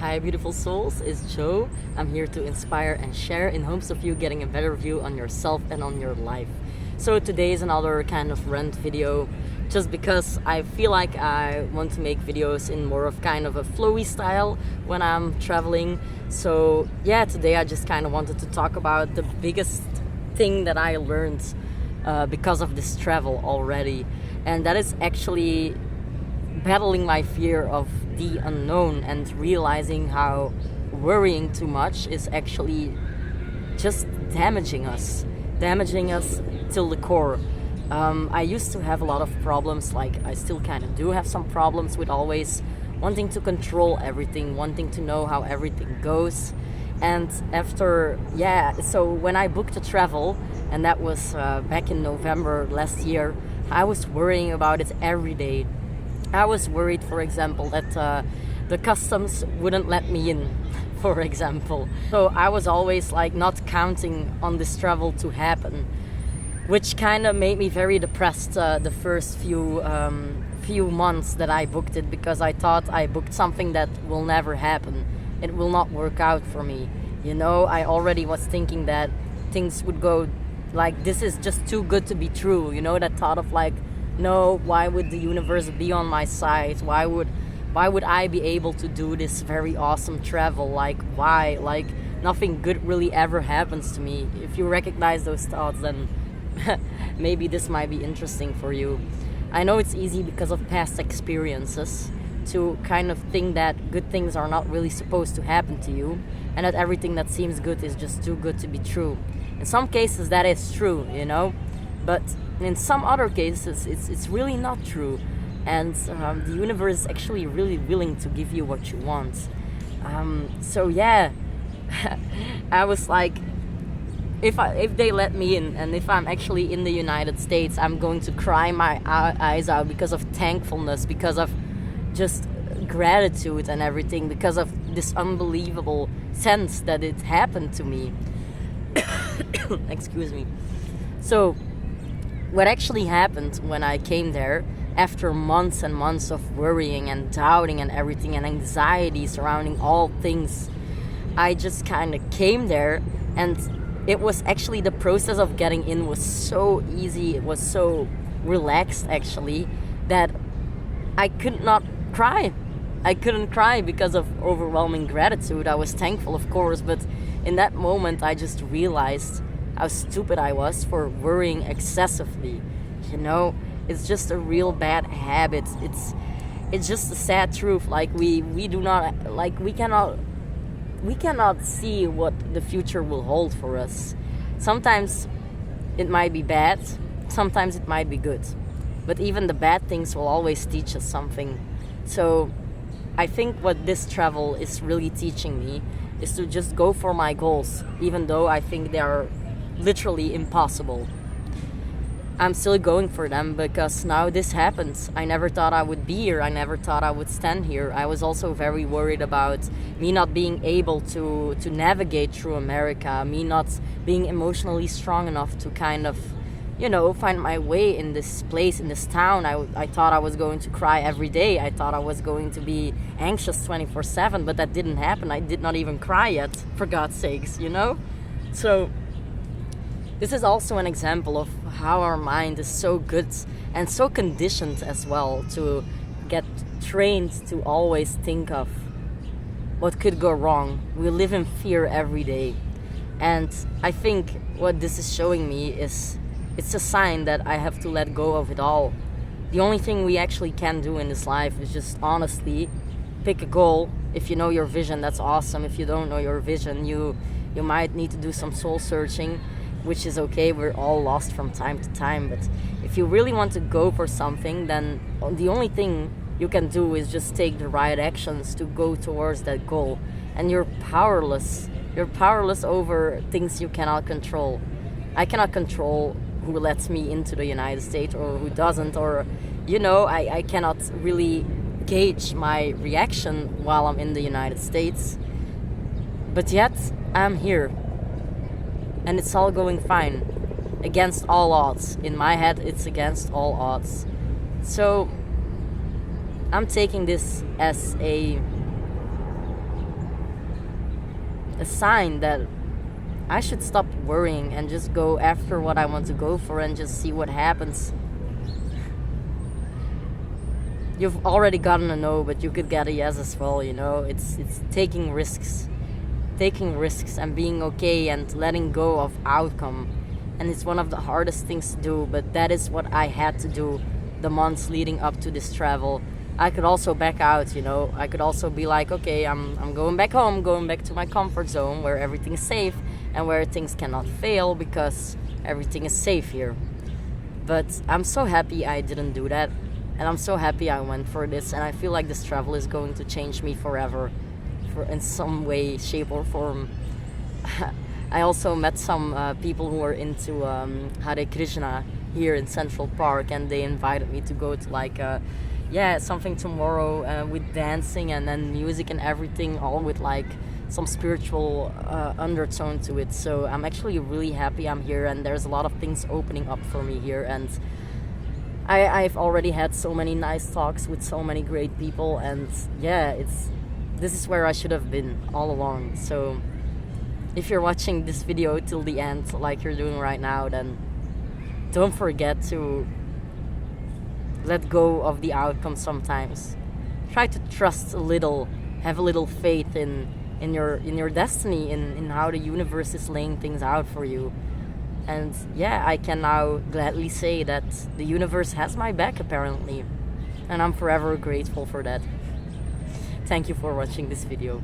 Hi, beautiful souls. It's Joe. I'm here to inspire and share in hopes of you getting a better view on yourself and on your life. So, today is another kind of rant video just because I feel like I want to make videos in more of kind of a flowy style when I'm traveling. So, yeah, today I just kind of wanted to talk about the biggest thing that I learned because of this travel already, and that is actually battling my fear of the unknown and realizing how worrying too much is actually just damaging us till the core. I used to have a lot of problems, like I still kind of do have some problems with always wanting to control everything, wanting to know how everything goes. And so when I booked a travel, and that was back in November last year, I was worrying about it every day. I was worried, for example, that the customs wouldn't let me in, for example. So I was always like not counting on this travel to happen, which kind of made me very depressed the first few months that I booked it, because I thought I booked something that will never happen. It will not work out for me. You know, I already was thinking that things would go like, this is just too good to be true. You know, that thought of like, no, why would the universe be on my side? Why would I be able to do this very awesome travel? Like, why? Like, nothing good really ever happens to me. If you recognize those thoughts, then maybe this might be interesting for you. I know it's easy because of past experiences to kind of think that good things are not really supposed to happen to you, and that everything that seems good is just too good to be true. In some cases that is true, you know, but in some other cases it's really not true, and the universe is actually really willing to give you what you want. So yeah, I was like, if they let me in, and if I'm actually in the United States, I'm going to cry my eyes out because of thankfulness, because of just gratitude and everything, because of this unbelievable sense that it happened to me. Excuse me. So what actually happened when I came there, after months and months of worrying and doubting and everything, and anxiety surrounding all things, I just kind of came there, and it was actually, the process of getting in was so easy, it was so relaxed actually, that I could not cry. I couldn't cry because of overwhelming gratitude. I was thankful, of course, but in that moment I just realized how stupid I was for worrying excessively. You know, it's just a real bad habit. It's just a sad truth. Like we do not, like we cannot see what the future will hold for us. Sometimes it might be bad, sometimes it might be good. But even the bad things will always teach us something. So I think what this travel is really teaching me is to just go for my goals, even though I think they are literally impossible. I'm still going for them because now this happens. I never thought I would be here. I never thought I would stand here. I was also very worried about me not being able to navigate through America, me not being emotionally strong enough to kind of, you know, find my way in this place, in this town. I thought I was going to cry every day. I thought I was going to be anxious 24/7, but that didn't happen. I did not even cry yet, for God's sakes, you know? So this is also an example of how our mind is so good and so conditioned as well to get trained to always think of what could go wrong. We live in fear every day. And I think what this is showing me is it's a sign that I have to let go of it all. The only thing we actually can do in this life is just honestly pick a goal. If you know your vision, that's awesome. If you don't know your vision, you might need to do some soul searching, which is okay. We're all lost from time to time. But if you really want to go for something, then the only thing you can do is just take the right actions to go towards that goal. And you're powerless. You're powerless over things you cannot control. I cannot control who lets me into the United States or who doesn't, or, you know, I cannot really gauge my reaction while I'm in the United States. But yet, I'm here. And it's all going fine. Against all odds. In my head, it's against all odds. So I'm taking this as a a sign that I should stop worrying and just go after what I want to go for and just see what happens. You've already gotten a no, but you could get a yes as well, you know? It's taking risks. Taking risks and being okay and letting go of outcome. And it's one of the hardest things to do, but that is what I had to do the months leading up to this travel. I could also back out, you know? I could also be like, okay, I'm going back home, going back to my comfort zone where everything is safe and where things cannot fail because everything is safe here. But I'm so happy I didn't do that. And I'm so happy I went for this, and I feel like this travel is going to change me forever, in some way, shape, or form. I also met some people who are into Hare Krishna here in Central Park, and they invited me to go to like something tomorrow with dancing and then music and everything, all with like some spiritual undertone to it. So I'm actually really happy I'm here, and there's a lot of things opening up for me here, and I've already had so many nice talks with so many great people, and yeah, this is where I should have been all along. So if you're watching this video till the end like you're doing right now, then don't forget to let go of the outcome sometimes. Try to trust a little, have a little faith in your destiny, in how the universe is laying things out for you. And yeah, I can now gladly say that the universe has my back apparently. And I'm forever grateful for that. Thank you for watching this video.